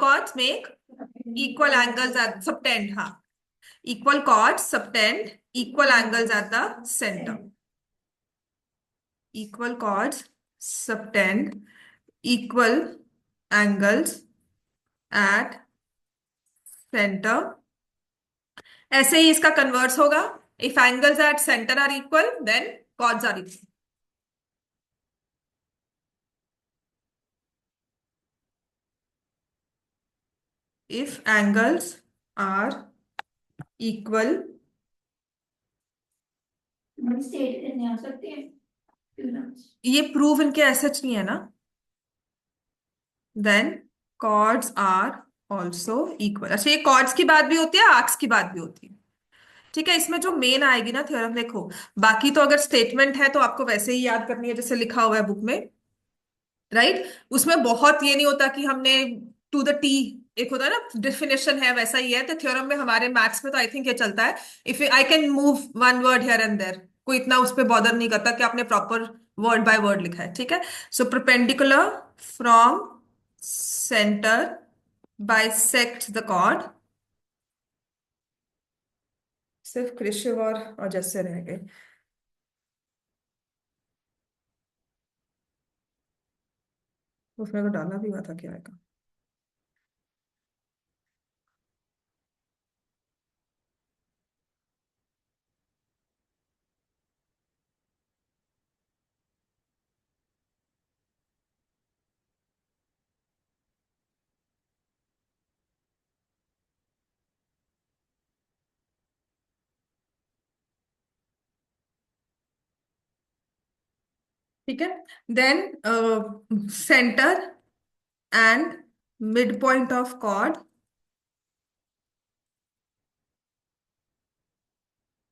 chords make equal angles at subtend. हाँ, equal chords subtend equal angles at the center. Equal chords subtend equal angles at center. ऐसे ही इसका converse होगा. If angles at centre are equal then chords are equal. If angles are equal, state करने आ सकते हैं. ये prove इनके ऐसे नहीं है ना, then chords are also equal. अच्छा, ये कॉर्ड्स की बात भी होती है, आर्क्स की बात भी होती है. ठीक है, इसमें जो मेन आएगी ना थ्योरम, देखो बाकी तो अगर स्टेटमेंट है तो आपको वैसे ही याद करनी है जैसे लिखा हुआ है बुक में, राइट. उसमें बहुत ये नहीं होता कि हमने टू द टी, एक होता है ना डेफिनेशन है, वैसा ही है. तो थ्योरम में हमारे मैथ्स में तो आई थिंक ये चलता है, if I can move one word here and there, कोई इतना उस पर बॉदर नहीं करता कि आपने प्रॉपर वर्ड बाय वर्ड लिखा है. ठीक है. So perpendicular from centre bisect the chord. सिर्फ कृष्ण और जैसे रह गए. उसमें तो डालना भी हुआ था क्या आएगा. ठीक है. Then centre and mid point of chord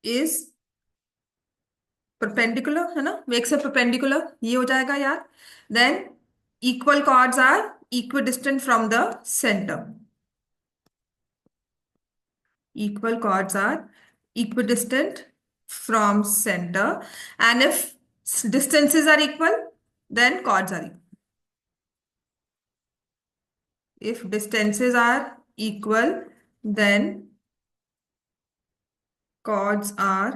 is perpendicular, है ना, मेक्स अ परपेंडिकुलर, ये हो जाएगा यार. Then equal chords are equidistant from the centre. Equal chords are equidistant from center, and if distances are equal, then chords are equal. If distances are equal, then chords are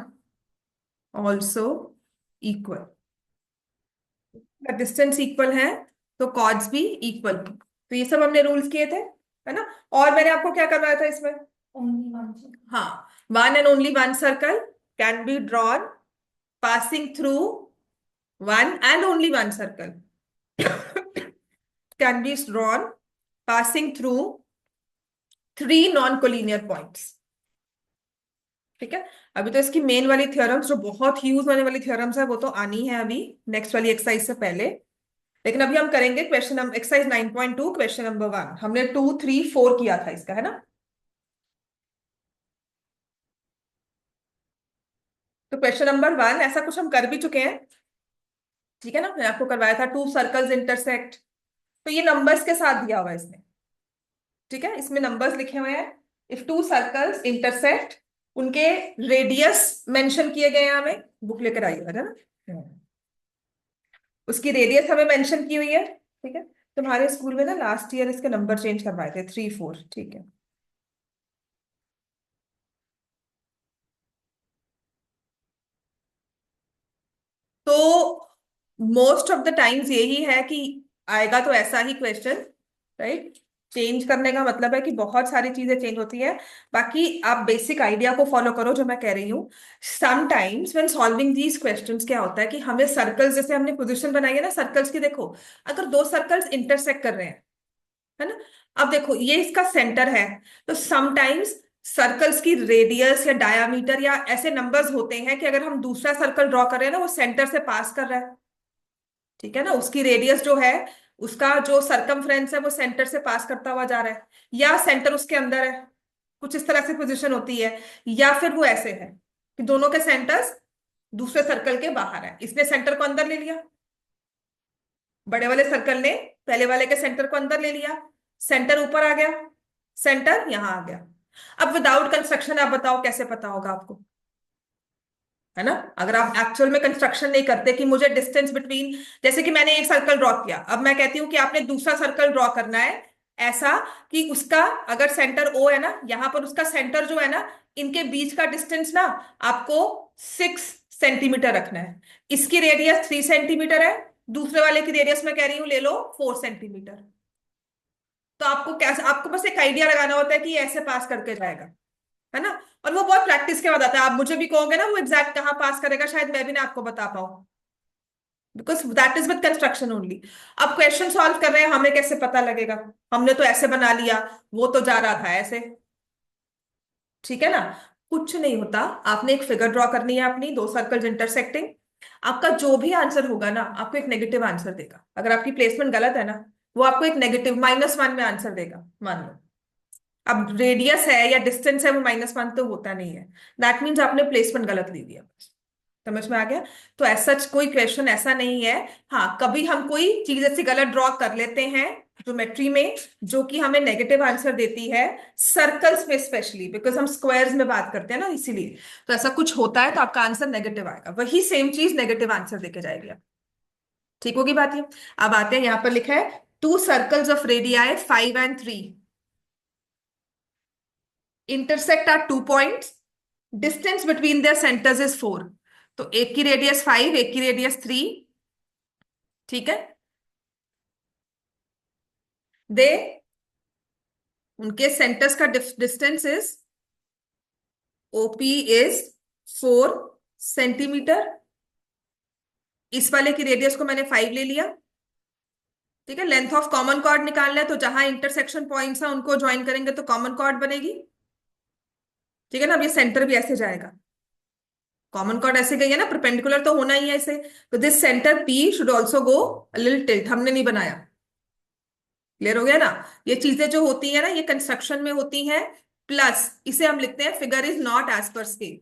also equal. अगर distance equal है तो chords भी equal. तो ये सब हमने rules किए थे, है ना. और मैंने आपको क्या करवाया था इसमें. Only one. हाँ, one and only one circle can be drawn passing through one and only one circle can be drawn passing through three non-collinear points. ठीक है. अभी तो इसकी मेन वाली थ्योरम्स जो बहुत यूज होने वाली थ्योरम्स है वो तो आनी है अभी नेक्स्ट वाली एक्सरसाइज से पहले. लेकिन अभी हम करेंगे question number exercise 9.2 question number 1. हमने 2 3 4 किया था इसका, है ना. तो क्वेश्चन नंबर 1 ऐसा कुछ हम कर भी चुके हैं. ठीक है ना, मैंने आपको करवाया था टू सर्कल्स इंटरसेक्ट. तो ये नंबर्स के साथ दिया हुआ है इसमें. ठीक है, इसमें नंबर्स लिखे हुए हैं. इफ टू सर्कल्स इंटरसेक्ट, उनके रेडियस मेंशन किए गए हैं. हमें बुक लेकर आई है ना. उसकी रेडियस हमें मेंशन की हुई है. ठीक है. तुम्हारे स्कूल में ना लास्ट ईयर इसके नंबर चेंज करवाए थे 3 4. ठीक है. तो मोस्ट ऑफ द टाइम्स यही है कि आएगा तो ऐसा ही क्वेश्चन, राइट. चेंज करने का मतलब है कि बहुत सारी चीजें चेंज होती है. बाकी आप बेसिक आइडिया को फॉलो करो जो मैं कह रही हूँ. Sometimes when solving these questions क्या होता है कि हमें सर्कल्स, जैसे हमने पोजीशन बनाई है ना सर्कल्स की, देखो अगर दो सर्कल्स इंटरसेक्ट कर रहे हैं, है ना. अब देखो ये इसका सेंटर है, तो समटाइम्स सर्कल्स की रेडियस या डायामीटर या ऐसे नंबर्स होते हैं कि अगर हम दूसरा सर्कल ड्रॉ कर रहे हैं ना वो सेंटर से पास कर रहा है. ठीक है ना, उसकी रेडियस जो है, उसका जो सरकमफ्रेंस है वो सेंटर से पास करता हुआ जा रहा है, या सेंटर उसके अंदर है, कुछ इस तरह से पोजीशन होती है. या फिर वो ऐसे है कि दोनों के सेंटर्स दूसरे सर्कल के बाहर है, इसने सेंटर को अंदर ले लिया, बड़े वाले सर्कल ने पहले वाले के सेंटर को अंदर ले लिया, सेंटर ऊपर आ गया, सेंटर यहां आ गया. अब विदाउट कंस्ट्रक्शन आप बताओ कैसे पता होगा आपको, है ना. अगर आप एक्चुअल में कंस्ट्रक्शन नहीं करते कि मुझे डिस्टेंस बिटवीन, जैसे कि मैंने एक सर्कल ड्रॉ किया, अब मैं कहती हूँ कि आपने दूसरा सर्कल ड्रॉ करना है ऐसा कि उसका अगर सेंटर ओ है ना, यहां पर उसका सेंटर जो है ना, इनके बीच का डिस्टेंस ना आपको 6 सेंटीमीटर रखना है। इसकी रेडियस 3 सेंटीमीटर है, दूसरे वाले की रेडियस मैं कह रही हूं ले लो 4 सेंटीमीटर। तो आपको कैसे, आपको बस एक आइडिया लगाना होता है कि ये ऐसे पास करके जाएगा, है ना। और वो बहुत प्रैक्टिस के बाद आता है। आप मुझे भी कहोगे ना वो एग्जैक्ट कहाँ पास करेगा, शायद मैं भी ना आपको बता पाऊँ, because that is with construction only. अब क्वेश्चन सॉल्व कर रहे हैं, हमें कैसे पता लगेगा, हमने तो ऐसे बना लिया, वो तो जा रहा था ऐसे। ठीक है ना। कुछ नहीं होता, आपने एक फिगर ड्रॉ करनी है अपनी, दो सर्कल्स इंटरसेक्टिंग। आपका जो भी आंसर होगा ना, आपको एक नेगेटिव आंसर देगा। अगर आपकी प्लेसमेंट गलत है ना, वो आपको एक नेगेटिव -1 में आंसर देगा, मान लो। अब रेडियस है या डिस्टेंस है, वो -1 तो होता नहीं है। दैट मीन्स आपने प्लेसमेंट गलत ले लिया। समझ में आ गया। तो ऐसा कोई क्वेश्चन ऐसा नहीं है। हाँ, कभी हम कोई चीज ऐसी गलत ड्रॉ कर लेते हैं ज्योमेट्री में, जो कि हमें नेगेटिव आंसर देती है, सर्कल्स में स्पेशली, बिकॉज हम स्क्वायर्स में बात करते हैं ना, इसीलिए। तो ऐसा कुछ होता है तो आपका आंसर नेगेटिव आएगा, वही सेम चीज नेगेटिव आंसर देके जाएगी आप। ठीक होगी बात ये। अब आते हैं, यहां पर लिखा है 2 circles of radii 5 and 3 intersect at 2 points, distance between their centers is 4। तो एक की रेडियस 5, एक की रेडियस 3। ठीक है। दे उनके सेंटर्स का distance is, OP is 4 centimetre. इस वाले की रेडियस को मैंने 5 ले लिया। ठीक है। लेंथ ऑफ कॉमन कॉर्ड निकालना है, तो जहां इंटरसेक्शन पॉइंट्स हैं उनको ज्वाइन करेंगे तो कॉमन कॉर्ड बनेगी। ठीक है ना। अब ये सेंटर भी ऐसे जाएगा, कॉमन कॉर्ड ऐसे गई है ना, परपेंडिकुलर तो होना ही है ऐसे। तो this centre P should also go little tilt, हमने नहीं बनाया। क्लियर हो गया ना। ये चीजें जो होती है ना, ये कंस्ट्रक्शन में होती हैं। प्लस इसे हम लिखते हैं figure is not as per scale.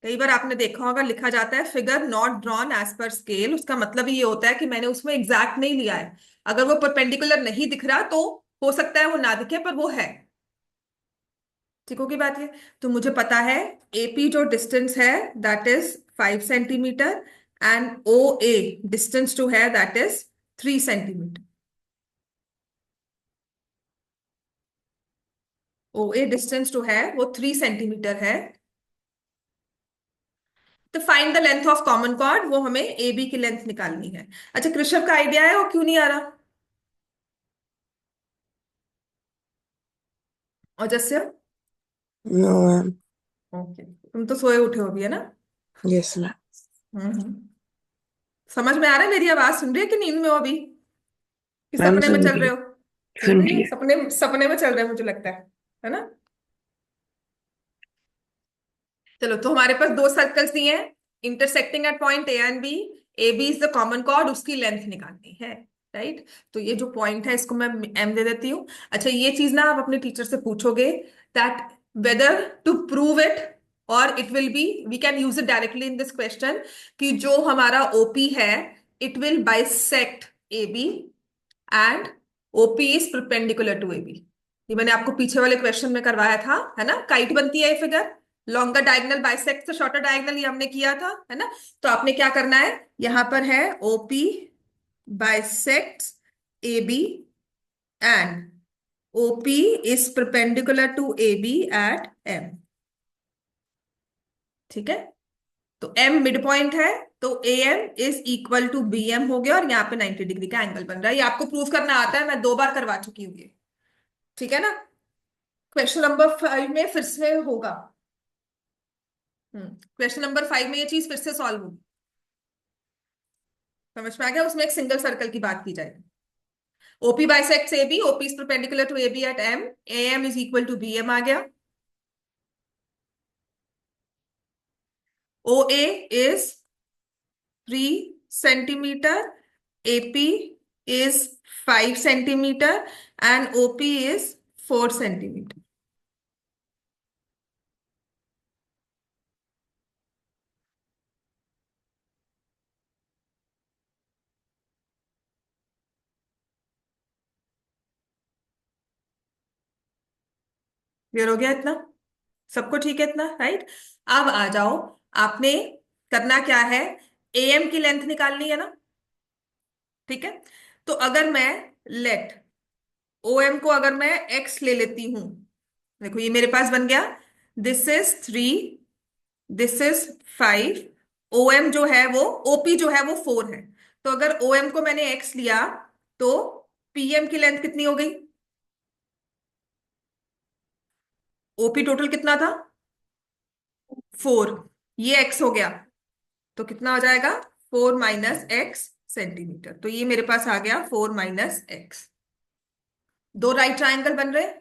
कई बार आपने देखा होगा लिखा जाता है figure not drawn as per scale, उसका मतलब ये होता है कि मैंने उसमें एग्जैक्ट नहीं लिया है। अगर वो परपेंडिकुलर नहीं दिख रहा तो हो सकता है वो ना दिखे, पर वो है। ठीक होगी बात ये। तो मुझे पता है एपी जो डिस्टेंस है that is 5 centimetre, and O A distance जो है that is 3 centimetre. O A distance जो है वो 3 सेंटीमीटर है। तो find the length of common chord, वो हमें ए बी की लेंथ निकालनी है। अच्छा, कृषभ का आइडिया है, वो क्यों नहीं आ रहा? और जैसे, नो मैम। ओके, तुम तो सोए उठे हो अभी, है ना। Yes ma'am. हम्म। समझ में आ रहा है, मेरी आवाज सुन रही है कि नींद में हो अभी, कि मैम सपने में सुन चल रही रहे है। हो? सुन सुन रही रही है, है। सपने सपने में चल रहे हैं मुझे लगता है ना। चलो, तो हमारे पास दो सर्कल्स दिए हैं intersecting at point A and B. A B is the common chord, उसकी लेंथ निकालनी है। राइट। तो ये जो पॉइंट है इसको मैं एम दे देती हूँ। अच्छा, ये चीज ना आप अपने टीचर से पूछोगे that whether to prove it, और it will be, we can use it directly in this question, कि जो हमारा ओपी है it will bisect A B, and OP is perpendicular to A B. ये मैंने आपको पीछे वाले क्वेश्चन में करवाया था, है ना। काइट बनती है ये फिगर, लॉन्गर डायगोनल बाइसेक्ट से शॉर्टर डायगोनल, ये हमने किया था, है ना। तो आपने क्या करना है, यहां पर है OP bisect A B, and OP is perpendicular to A B at M. ठीक है। तो एम मिड पॉइंट है, तो A M is equal to B M हो गया, और यहाँ पे 90 डिग्री का एंगल बन रहा है। ये आपको प्रूव करना आता है, मैं 2 बार करवा चुकी हूँ ये। ठीक है ना। क्वेश्चन नंबर 5 में फिर से होगा। क्वेश्चन नंबर 5 में ये चीज फिर से सॉल्व होगी। समझ में आ गया, उसमें एक सिंगल सर्कल की बात की जाएगी। OP bisects A B, OP is perpendicular to A B at M, A M is equal to B M आ गया। O A is 3 centimetre, AP is 5 centimetre, and OP is 4 centimetre. Clear हो गया इतना? सबको ठीक है इतना, right. अब आ जाओ, आपने करना क्या है, एएम की लेंथ निकालनी है ना। ठीक है। तो अगर मैं लेट ओ एम को अगर मैं एक्स ले लेती हूं, देखो ये मेरे पास बन गया, this is 3, this is 5, O M जो है वो, ओपी जो है वो 4 है। तो अगर ओ एम को मैंने एक्स लिया तो पीएम की लेंथ कितनी हो गई? ओपी टोटल कितना था? 4, ये एक्स हो गया, तो कितना हो जाएगा? 4 - x सेंटीमीटर। तो ये मेरे पास आ गया 4 - x। दो राइट ट्रायंगल बन रहे हैं,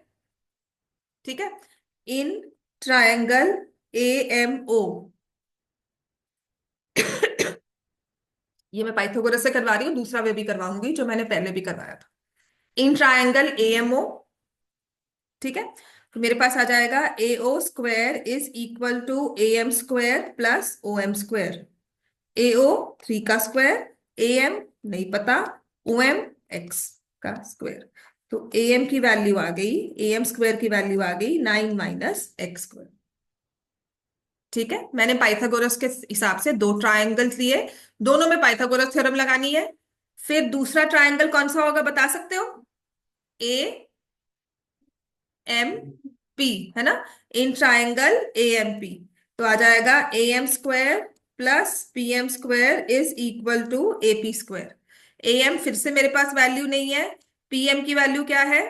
ठीक है। इन ट्रायंगल ए एम ओ, ये मैं पाइथागोरस से करवा रही हूँ, दूसरा वे भी करवाऊंगी जो मैंने पहले भी करवाया था। इन ट्रायंगल ए एम ओ, ठीक है। तो मेरे पास आ जाएगा A O square is equal to A M square plus O M square. A O 3 का स्क्वायर, ए एम नहीं पता, ओ एम एक्स का स्क्वायर। तो ए एम की वैल्यू आ गई, ए एम स्क्वायर की वैल्यू आ गई 9 - x स्क्वायर। ठीक है, मैंने पाइथागोरस के हिसाब से दो ट्रायंगल्स लिए, दोनों में पाइथागोरस थ्योरम लगानी है। फिर दूसरा ट्रायंगल कौन सा होगा बता सकते हो? ए एम पी, है ना। In triangle A M P, तो आ जाएगा A M square plus P M square is equal to A P square. A M फिर से मेरे पास वैल्यू नहीं है, पी एम की वैल्यू क्या है?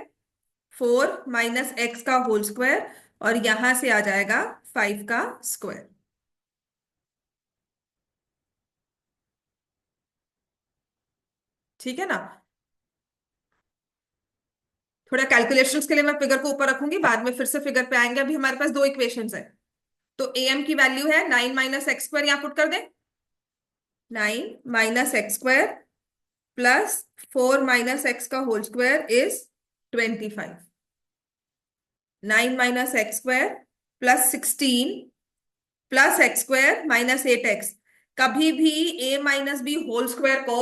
4 - x का होल स्क्वायर, और यहां से आ जाएगा 5 का स्क्वायर। ठीक है ना। थोड़ा कैलकुलेशंस के लिए मैं फिगर को ऊपर रखूंगी, बाद में फिर से फिगर पे आएंगे। अभी हमारे पास दो इक्वेशंस है। तो ए एम की वैल्यू है 9 - x स्क्वायर, यहां पुट कर दे। 9 - x स्क्वायर प्लस 4 - x का whole square is 25। 9 - x square plus 16 plus x square minus 8x। कभी भी A minus B whole square को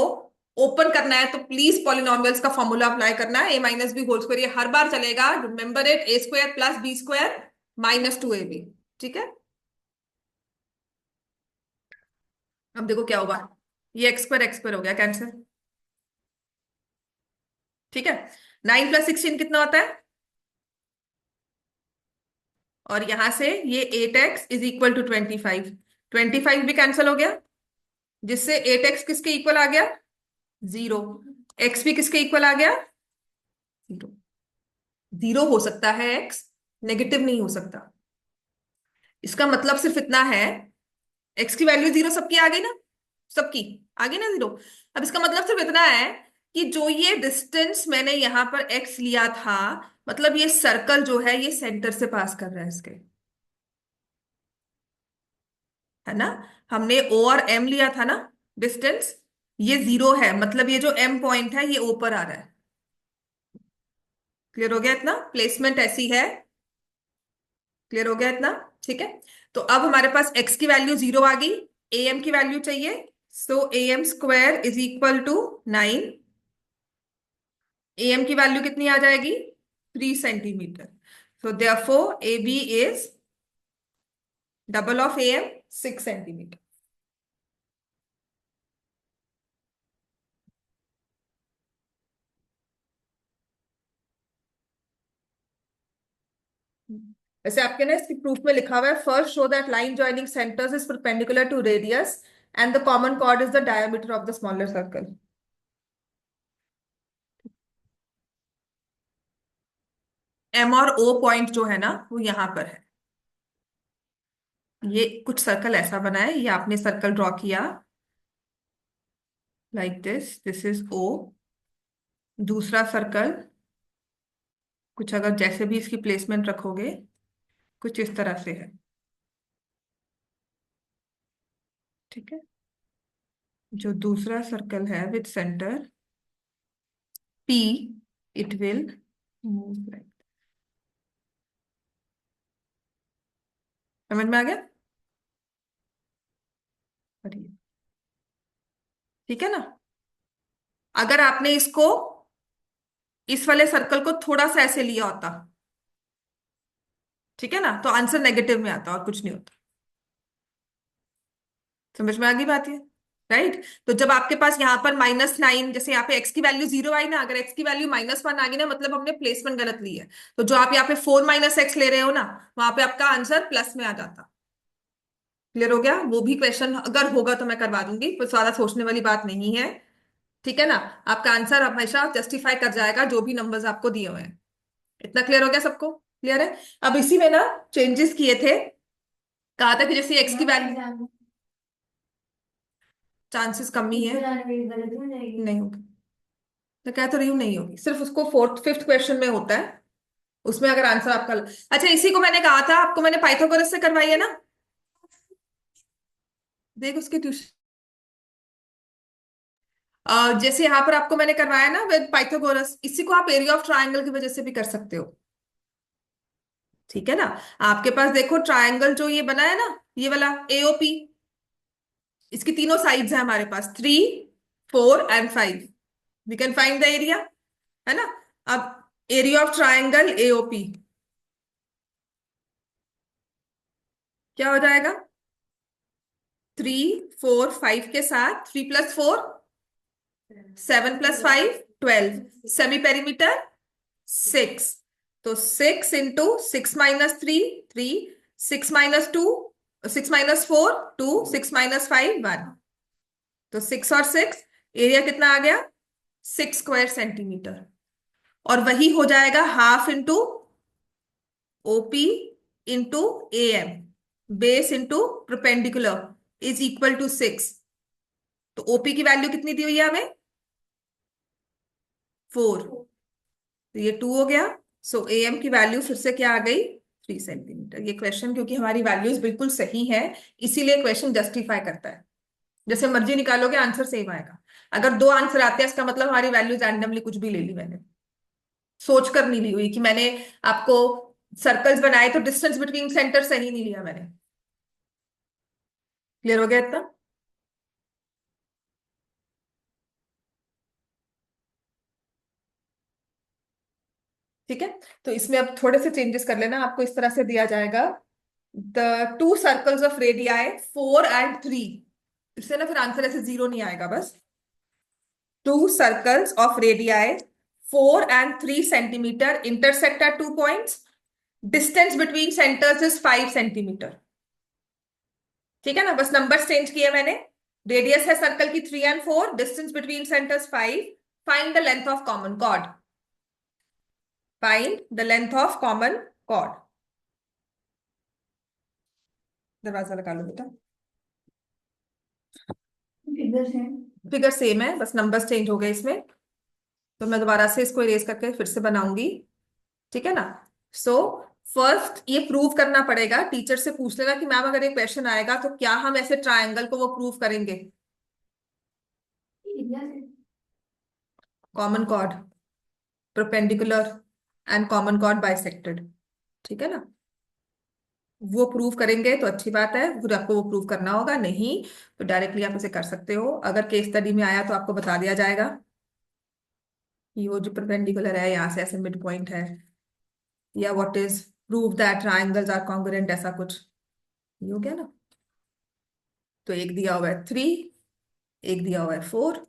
ओपन करना है तो प्लीज पॉलिनोमियल्स का फॉर्मूला अप्लाई करना है। A minus B whole square ये हर बार चलेगा, remember it, A square plus B square -2ab। ठीक है, अब देखो क्या होगा, ये एक्स स्क्वायर हो गया कैंसिल। ठीक है, 9 + 16 कितना होता है? और यहां से ये 8x इज इक्वल टू 25, 25 भी कैंसिल हो गया, जिससे 8x किसके इक्वल आ गया? 0। x भी किसके इक्वल आ गया? 0। 0 हो सकता है x, नेगेटिव नहीं हो सकता। इसका मतलब सिर्फ इतना है, x की वैल्यू 0 सबकी आ गई ना, सबकी आ गई ना 0। अब इसका मतलब सिर्फ इतना है कि जो ये डिस्टेंस मैंने यहां पर x लिया था, मतलब ये सर्कल जो है ये सेंटर से पास कर रहा है इसके, है ना। हमने o और m लिया था ना डिस्टेंस, ये 0 है, मतलब ये जो m पॉइंट है ये ऊपर आ रहा है। क्लियर हो गया इतना? प्लेसमेंट ऐसी है। क्लियर हो गया इतना? ठीक है। तो अब हमारे पास x की वैल्यू 0 आ गई, ए एम की वैल्यू चाहिए। So A M square is equal to 9। A M की वैल्यू कितनी आ जाएगी? 3 centimetre. So therefore A B is double of A M, 6 centimetre. वैसे आपके ना इसकी प्रूफ में लिखा हुआ है, first show that line joining centres is perpendicular to radius and the common chord is the diameter of the smaller circle. M और O point जो है ना वो यहां पर है। ये कुछ सर्कल ऐसा बना है, ये आपने सर्कल ड्रॉ किया लाइक दिस इज ओ। दूसरा सर्कल कुछ अगर जैसे भी इसकी प्लेसमेंट रखोगे कुछ इस तरह से है। ठीक है, जो दूसरा सर्कल है with centre P, it will move like. समझ में आ गया? बढ़िया। ठीक है ना। अगर आपने इसको, इस वाले सर्कल को थोड़ा सा ऐसे लिया होता, ठीक है ना, तो आंसर नेगेटिव में आता और कुछ नहीं होता। समझ में आ गई बात ये? राइट। तो जब आपके पास यहाँ पर -9, जैसे यहाँ पे एक्स की वैल्यू 0 आई ना, अगर एक्स की वैल्यू -1 आ गई ना, मतलब हमने प्लेसमेंट गलत ली है। तो जो आप यहाँ पे 4 - x ले रहे हो ना, वहां पे आपका आंसर प्लस में आ जाता। क्लियर हो गया? वो भी क्वेश्चन अगर होगा तो मैं करवा दूंगी, कोई ज्यादा सोचने वाली बात नहीं है। ठीक है ना? आपका आंसर हमेशा जस्टिफाई कर जाएगा जो भी नंबर्स आपको दिए हुए हैं। इतना क्लियर हो गया सबको? क्लियर है? अब इसी में ना चेंजेस किए थे। कहा था कि जैसे एक्स की मैम वैल्यू, एग्जाम में चांसेस कम ही है। ऊपर आने में गलती हो जाएगी। नहीं होगी। मैं कह तो रही हूँ नहीं होगी, सिर्फ उसको फोर्थ फिफ्थ क्वेश्चन में होता है। उसमें अगर आंसर आपका, अच्छा इसी को मैंने कहा था आपको, मैंने पाइथागोरस से करवाई है ना। देख उसके ट्यूशन, जैसे यहाँ पर आपको मैंने करवाया ना विद पाइथागोरस, इसी को आप एरिया ऑफ ट्रायंगल की वजह से भी कर सकते हो। ठीक है ना? आपके पास देखो ट्रायंगल जो ये बना है ना, ये वाला एओपी, इसकी तीनों साइड्स है हमारे पास, 3, 4 and 5। We can find the area, है ना? अब एरिया ऑफ ट्रायंगल एओपी क्या हो जाएगा? 3, 4, 5 के साथ 3 + 4 7 + 5 12, सेमी पेरीमीटर 6। तो 6 × 6 - 3 3, 6 - 2 6 - 4 2, 6 - 5 1। तो 6 और 6, एरिया कितना आ गया? 6 स्क्वायर सेंटीमीटर। और वही हो जाएगा half into OP into M, base into perpendicular is equal to 6। तो ओपी की वैल्यू कितनी दी हुई है हमें? 4। तो ये 2 हो गया। सो एम की वैल्यू फिर से क्या आ गई? 3 सेंटीमीटर। ये क्वेश्चन क्योंकि हमारी वैल्यूज बिल्कुल सही है, इसीलिए क्वेश्चन जस्टिफाई करता है। जैसे मर्जी निकालोगे आंसर सेम आएगा। अगर दो आंसर आते हैं इसका मतलब हमारी वैल्यूज रैंडमली कुछ भी ले ली मैंने, सोच कर नहीं ली हुई कि मैंने आपको सर्कल्स बनाए तो डिस्टेंस बिटवीन सेंटर सही नहीं लिया मैंने। क्लियर हो गया इतना? ठीक है। तो इसमें अब थोड़े से चेंजेस कर लेना, आपको इस तरह से दिया जाएगा the two circles of radii 4 and 3। इससे ना फिर आंसर ऐसे 0 नहीं आएगा बस। To circles of radii 4 and 3 centimetre intersect at 2 points, distance between centres is 5 centimetre. ठीक है ना? बस नंबर्स चेंज किए मैंने। रेडियस है सर्कल की 3 and 4, distance between centres 5। Find the length of common cord. Find the length of common cord. दरवाजा लगा लो बेटा। फिगर है। फिगर सेम है, बस नंबर्स चेंज हो गए इसमें। तो मैं दोबारा से इसको इरेज करके फिर से बनाऊंगी। ठीक है ना? सो फर्स्ट ये प्रूव करना पड़ेगा, टीचर से पूछ लेना कि मैम अगर ये क्वेश्चन आएगा तो क्या हम ऐसे ट्रायंगल को वो प्रूव करेंगे? एरिया से। Common chord, perpendicular and common chord bisected. ठीक है ना? वो प्रूव करेंगे तो अच्छी बात है, फिर आपको वो प्रूव करना होगा, नहीं तो डायरेक्टली आप इसे कर सकते हो। अगर केस स्टडी में आया तो आपको बता दिया जाएगा कि वो जो परपेंडिकुलर है यहाँ से ऐसे मिड पॉइंट है, या what is prove that triangles are congruent, ऐसा कुछ। ये हो गया ना? तो एक दिया हुआ है 3, एक दिया हुआ है 4,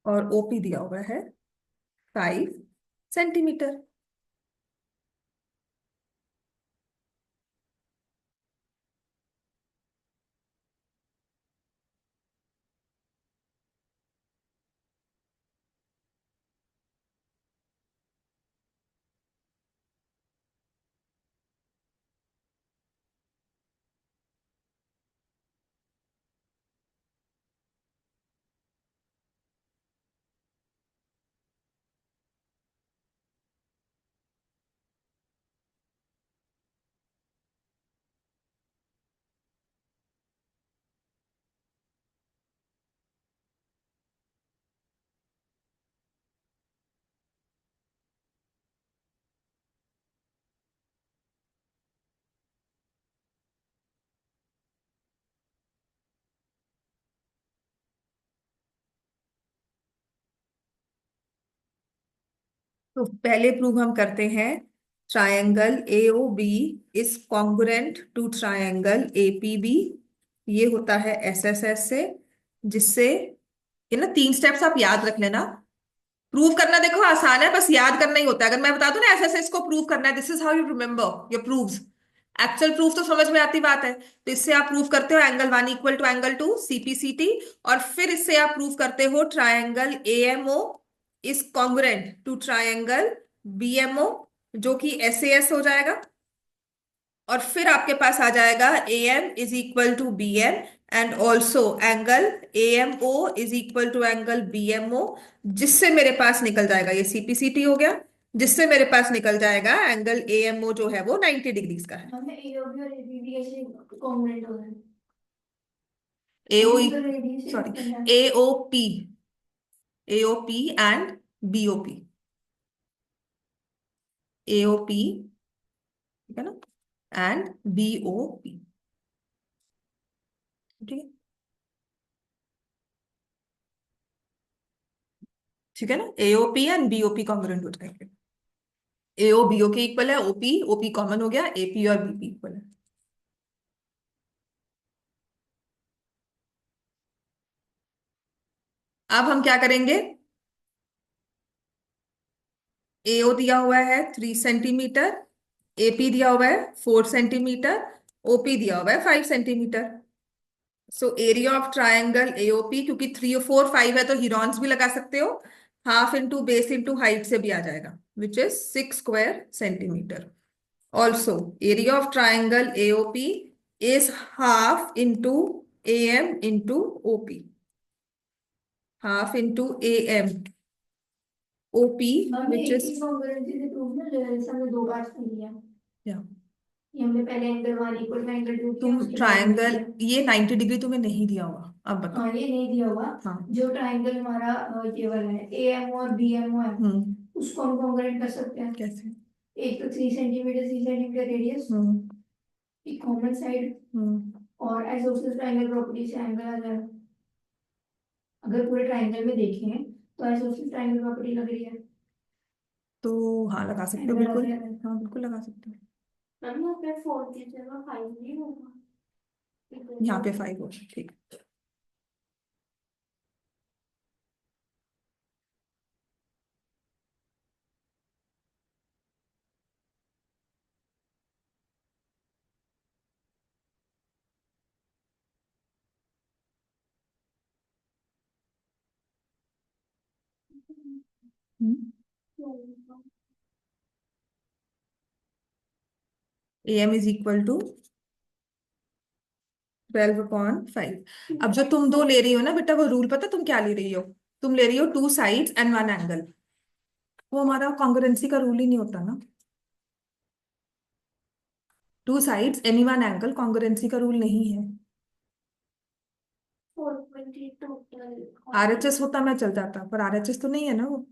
और ओपी दिया हुआ है 5 सेंटीमीटर। तो पहले प्रूव हम करते हैं, triangle AOB is congruent to triangle APB। ये होता है SSS से, जिससे ये ना 3 स्टेप्स आप याद रख लेना। प्रूव करना देखो आसान है, बस याद करना ही होता है। अगर मैं बता दूं ना SSS को प्रूव करना है, this is how you remember your proves. Actual proof तो समझ में आती बात है। तो इससे आप प्रूव करते हो angle 1 equal to angle 2 CPCT। और फिर इससे आप प्रूव करते हो triangle AMO is congruent to triangle BMO, जो कि SAS हो जाएगा। और फिर आपके पास आ जाएगा AM is equal to BM, and also angle AMO is equal to angle BMO, जिससे मेरे पास निकल जाएगा, ये CPCT हो गया, जिससे मेरे पास निकल जाएगा एंगल AMO जो है वो 90 डिग्रीज का है। हमें एओबी और एबीबी कैसे कॉन्ग्रुएंट हो रहे हैं? AOE, हमें तो रेडियस सॉरी, करना है। AOP, AOP and BOP, AOP, ठीक है ना, एंड BOP, ठीक है, ठीक है ना। AOP एंड BOP कॉन्ग्रुएंट हो जाएंगे। AO BO के इक्वल है, OP कॉमन हो गया, AP और BP इक्वल है। अब हम क्या करेंगे, AO दिया हुआ है 3 सेंटीमीटर, AP दिया हुआ है 4 सेंटीमीटर, OP दिया हुआ है 5 centimetre. So area of triangle AOP, क्योंकि 3 4 5 है तो हीरोन्स भी लगा सकते हो, half into base into height से भी आ जाएगा, which is 6 square centimetre. Also area of triangle AOP is half into AM into OP, half into AM OP, हमने which एक is, ही कॉन्ग्रुएंसी से प्रूव ना, जैसे हमने दो पार्ट्स में लिया। yeah, ये हमने पहले एंगल 1 इक्वल टू एंगल 2 किया, तुम उसके बाद हमने ट्रायंगल, किया। ये 90 डिग्री तुम्हें नहीं दिया होगा, अब बताओ। हाँ, ये नहीं दिया हुआ। हाँ। जो ट्रायंगल हमारा ये वाला है एएमओ और बीएमओ है, हम्म। उसको हम कॉन्ग्रुएंट कर सकते हैं। कैसे? एक तो 3 सेंटीमीटर रेडियस, हम्म। एक कॉमन साइड, हम्म। और आइसोसेलेस ट्रायंगल प्रॉपर्टी से एंगल आ जाएगा। अगर पूरे ट्रायंगल में देखें तो आइसोसेलेस ट्रायंगल प्रॉपर्टी लग रही है, तो हाँ, लगा सकते हो एंगल आ बिल्कुल। जाएगा। हाँ बिल्कुल लगा सकते हो। मैम यहाँ पे 4 की जगह 5 नहीं होगा? यहाँ पे 5 हो, ठीक। AM is equal to 12/5। अब जो तुम दो ले रही हो ना बेटा, वो रूल पता तुम क्या ले रही हो? तुम ले रही हो 2 साइड्स एंड 1 एंगल। वो हमारा कॉन्ग्रुएंसी का रूल ही नहीं होता ना। 2 साइड्स एनी 1 एंगल कॉन्ग्रुएंसी का रूल नहीं है। 420 टोटल। RHS होता मैं चल जाता, पर RHS तो नहीं है ना वो।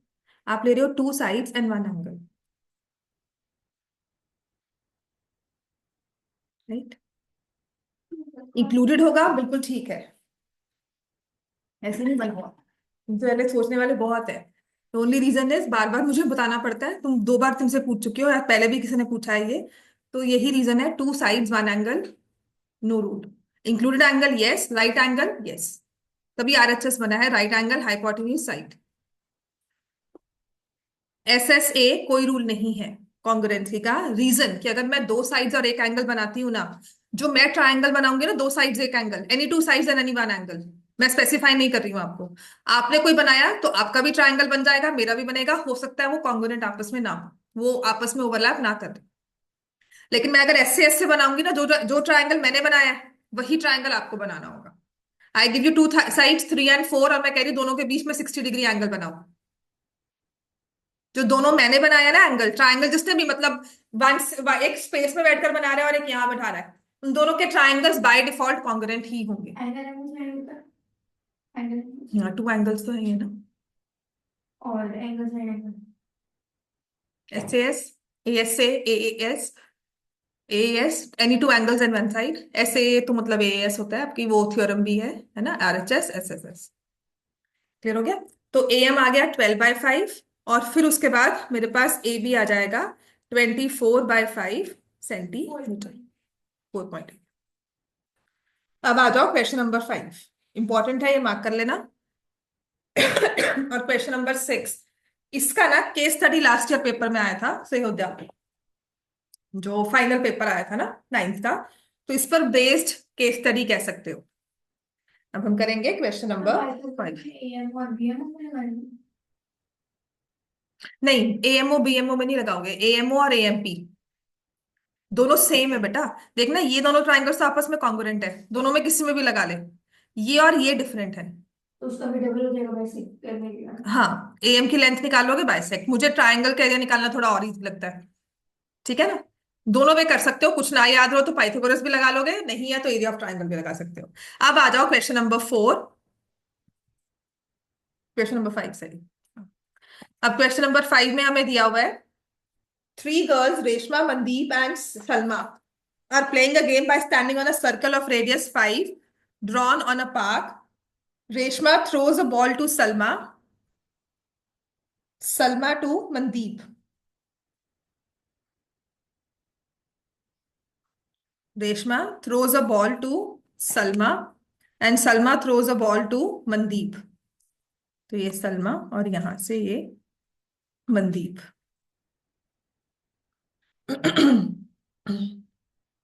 आप ले रहे हो 2 sides and 1 angle, right. Included होगा, बिल्कुल ठीक है। ऐसे नहीं बना हुआ, तुमसे पहले सोचने वाले बहुत है। ओनली रीजन इज बार बार मुझे बताना पड़ता है, तुम 2 बार तुमसे पूछ चुके हो, या पहले भी किसी ने पूछा है ये। तो यही रीजन है, 2 sides 1 angle, no rule. Included angle yes, right angle yes, तभी RHS बना है, right angle hypotenuse side. SSA कोई रूल नहीं है कॉन्ग्रुएंसी का। रीजन कि अगर मैं 2 साइड्स और 1 एंगल बनाती हूँ ना, जो मैं ट्राइंगल बनाऊंगी ना, 2 sides 1 angle, any 2 sides and any 1 angle, मैं स्पेसिफाई नहीं कर रही हूँ आपको। आपने कोई बनाया तो आपका भी ट्राइंगल बन जाएगा, मेरा भी बनेगा, हो सकता है वो कॉन्ग्रुएंट आपस में ना हो, वो आपस में ओवरलैप ना कर। लेकिन मैं अगर ऐसे बनाऊंगी ना, जो जो ट्राइंगल मैंने बनाया है वही ट्राइंगल आपको बनाना होगा। I give you 2 sides 3 and 4, और मैं कह रही हूँ दोनों के बीच में 60 डिग्री एंगल बनाओ। जो दोनों मैंने बनाया ना एंगल, ट्राइंगल जिसने भी, मतलब वन एक स्पेस में बैठकर बना रहा है और एक यहाँ बैठा रहा है, उन दोनों के ट्राइंगल्स बाय डिफॉल्ट कॉन्ग्रुएंट ही होंगे। एंगल एंगल साइड होता है, एंगल यहाँ 2 एंगल्स तो है ना, और angle side angle. SAS, ASA, AAS, AAS, any 2 angles and 1 side। SAA तो मतलब AAS होता है, आपकी वो थ्योरम भी है ना, RHS SSS। क्लियर हो गया? तो AM आ गया 12/5, और फिर उसके बाद मेरे पास ए बी आ जाएगा 24/5 सेंटीमीटर, 4.8। अब आ जाओ क्वेश्चन नंबर 5, इंपॉर्टेंट है, ये मार्क कर लेना। और क्वेश्चन नंबर 6, इसका ना case study last year paper में आया था, सही हो गया, जो फाइनल पेपर आया था ना 9th का, तो इस पर बेस्ड केस स्टडी कह सकते हो। अब हम करेंगे क्वेश्चन नंबर 5। एएम और बीएम में लगाएंगे। नहीं, एएमओ बीएमओ में नहीं लगाओगे, एएमओ और एएमपी दोनों सेम है बेटा। देखना, ये दोनों ट्राइंगल्स आपस में कॉन्ग्रुएंट है, दोनों में किसी में भी लगा ले। ये और ये डिफरेंट है। तो उसका भी डबल हो जाएगा वैसे करने के बाद। हाँ, एएम की लेंथ निकालोगे बाइसेक्ट, मुझे ट्राइंगल का एरिया निकालना थोड़ा और इजी लगता है। ठीक है ना, दोनों में कर सकते हो, कुछ ना याद हो तो पाइथागोरस भी लगा लोगे, नहीं है तो एरिया ऑफ ट्राइंगल भी लगा सकते हो। अब आ जाओ क्वेश्चन नंबर 4, क्वेश्चन नंबर 5 सही। अब क्वेश्चन नंबर 5 में हमें दिया हुआ है, 3 girls, Reshma, Mandeep, and Salma, are playing a game by standing on a circle of radius 5 drawn on a park. Reshma throws a ball to Salma, Salma to Mandeep. Reshma throws a ball to Salma, and Salma throws a ball to Mandeep. तो ये सलमा और यहां से ये Mandeep.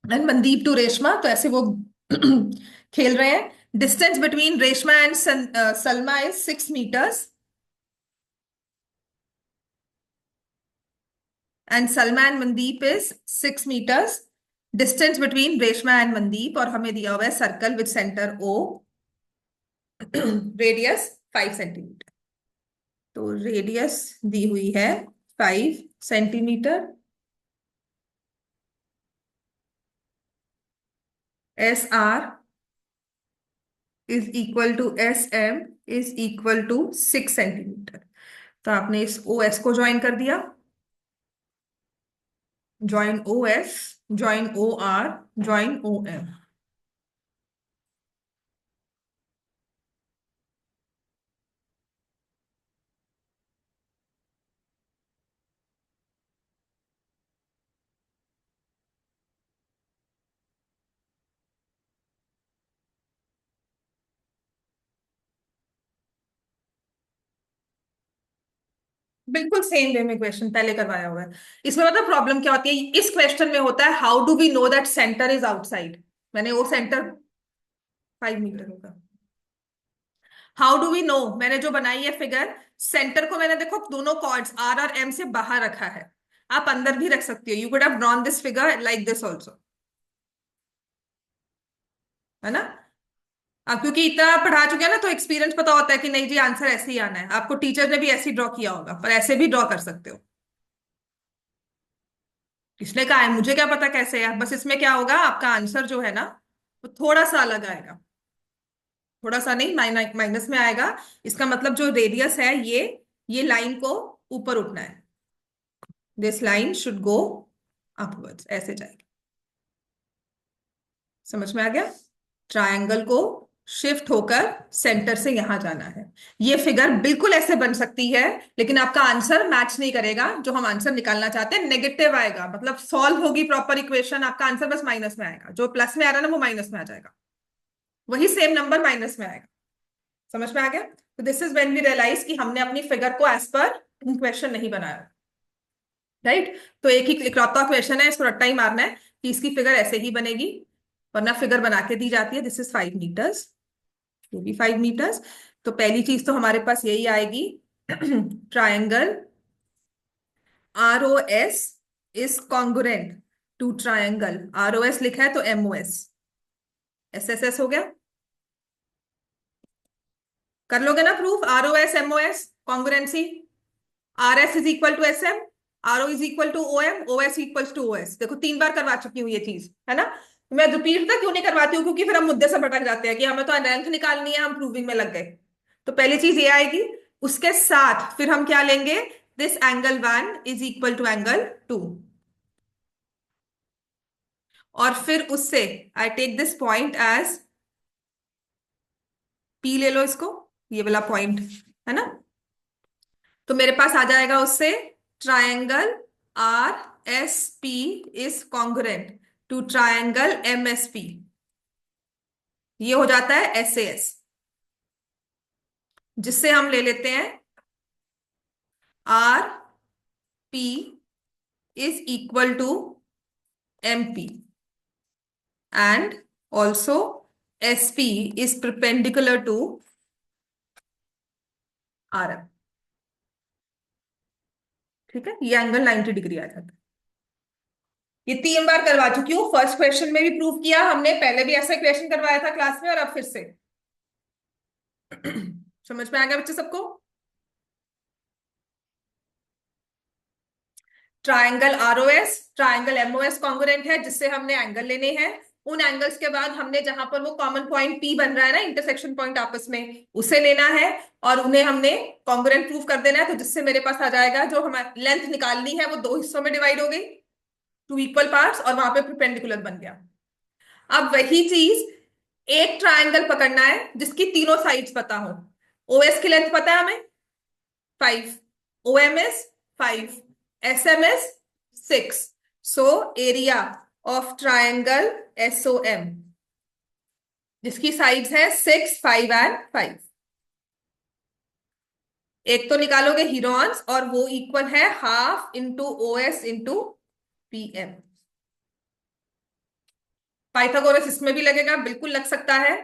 And Mandeep to Reshma, तो ऐसे वो खेल रहे हैं। Distance between Reshma and Salma is 6 meters, and Salma and Mandeep is 6 meters। Distance between Reshma and Mandeep, और हमें दिया हुआ है circle with centre O, radius 5 centimetre. तो रेडियस दी हुई है 5 centimetre, S R is equal to S M is equal to 6 centimetre. तो आपने इस ओ एस को ज्वाइन कर दिया, join O S, join O R, join O M. बिल्कुल सेम वे में क्वेश्चन पहले करवाया हुआ है। इसमें मतलब प्रॉब्लम क्या होती है, इस क्वेश्चन में होता है how do we know that centre is outside. मैंने वो सेंटर 5 मीटर होगा, हाउ डू वी नो, मैंने जो बनाई है फिगर, सेंटर को मैंने देखो दोनों कॉर्ड्स आर और एम से बाहर रखा है। आप अंदर भी रख सकती हो, you could have drawn this figure like this also, है ना। अब क्योंकि इतना पढ़ा चुके हैं ना, तो एक्सपीरियंस पता होता है कि नहीं जी आंसर ऐसे ही आना है। आपको टीचर ने भी ऐसे ही ड्रॉ किया होगा, पर ऐसे भी ड्रॉ कर सकते हो। किसने कहा है, मुझे क्या पता कैसे है, बस इसमें क्या होगा, आपका आंसर जो है ना वो थोड़ा सा अलग आएगा, थोड़ा सा नहीं, माइनस में आएगा। इसका मतलब जो रेडियस है ये लाइन को ऊपर उठना है, this line should go upwards, ऐसे जाएगी। समझ में आ गया, ट्रायंगल को शिफ्ट होकर सेंटर से यहां जाना है। ये फिगर बिल्कुल ऐसे बन सकती है, लेकिन आपका आंसर मैच नहीं करेगा, जो हम आंसर निकालना चाहते हैं नेगेटिव आएगा, मतलब सॉल्व होगी प्रॉपर इक्वेशन, आपका आंसर बस माइनस में आएगा, जो प्लस में आ रहा है ना वो माइनस में आ जाएगा, वही सेम नंबर माइनस में आएगा। समझ में आ गया, तो this is when we realise कि हमने अपनी फिगर को एज पर क्वेश्चन नहीं बनाया, राइट। तो एक ही इकलौता क्वेश्चन है, इसको रट्टा ही मारना है कि इसकी फिगर ऐसे ही बनेगी, वरना फिगर बना के दी जाती है, दिस इज 5 meters, ये भी 5 meters। तो पहली चीज तो हमारे पास यही आएगी, triangle R O S is congruent to triangle, R O S लिखा है तो M O S, S S S हो गया। कर लोगे ना proof, R O S M O S congruency, R S is equal to S M, R O is equal to O M, O S equal to O S. देखो 3 बार करवा चुकी हूँ ये चीज, है ना। मैं रिपीट तक क्यों नहीं करवाती हूँ, क्योंकि फिर हम मुद्दे से भटक जाते हैं कि हमें तो लेंथ निकालनी है, हम प्रूविंग में लग गए। तो पहली चीज ये आएगी, उसके साथ फिर हम क्या लेंगे, this angle 1 is equal to angle 2, और फिर उससे I take this point as P, ले लो इसको, ये वाला पॉइंट, है ना। तो मेरे पास आ जाएगा उससे triangle R S P is congruent to triangle M S P. ये हो जाता है एस ए एस, जिससे हम ले लेते हैं R P is equal to M P and also S P is perpendicular to R M. ठीक है, ये एंगल 90 डिग्री आ जाता है। ये 3 बार करवा चुकी हूँ, फर्स्ट क्वेश्चन में भी प्रूव किया हमने, पहले भी ऐसा क्वेश्चन करवाया था क्लास में, और अब फिर से। समझ में आ गया बच्चे सबको? Triangle ROS triangle MOS congruent है, जिससे हमने एंगल लेने हैं। उन एंगल्स के बाद हमने जहां पर वो कॉमन पॉइंट पी बन रहा है ना, इंटरसेक्शन पॉइंट आपस में, उसे लेना है और उन्हें हमने कॉन्ग्रुएंट प्रूव कर देना है। तो जिससे मेरे पास आ जाएगा, जो हमारी लेंथ निकालनी है वो 2 हिस्सों में डिवाइड हो गई, 2 इक्वल पार्ट्स, और वहां पे परपेंडिकुलर बन गया। अब वही चीज, एक ट्राइंगल पकड़ना है जिसकी तीनों साइड्स पता हो। ओएस की लेंथ पता है हमें 5, OMS 5, SMS 6। So area of triangle SOM, जिसकी साइड्स है 6, 5 एंड 5। एक तो निकालोगे हीरोन्स, और वो इक्वल है half into OS into PM। Pythagoras इसमें भी लगेगा, बिल्कुल लग सकता है,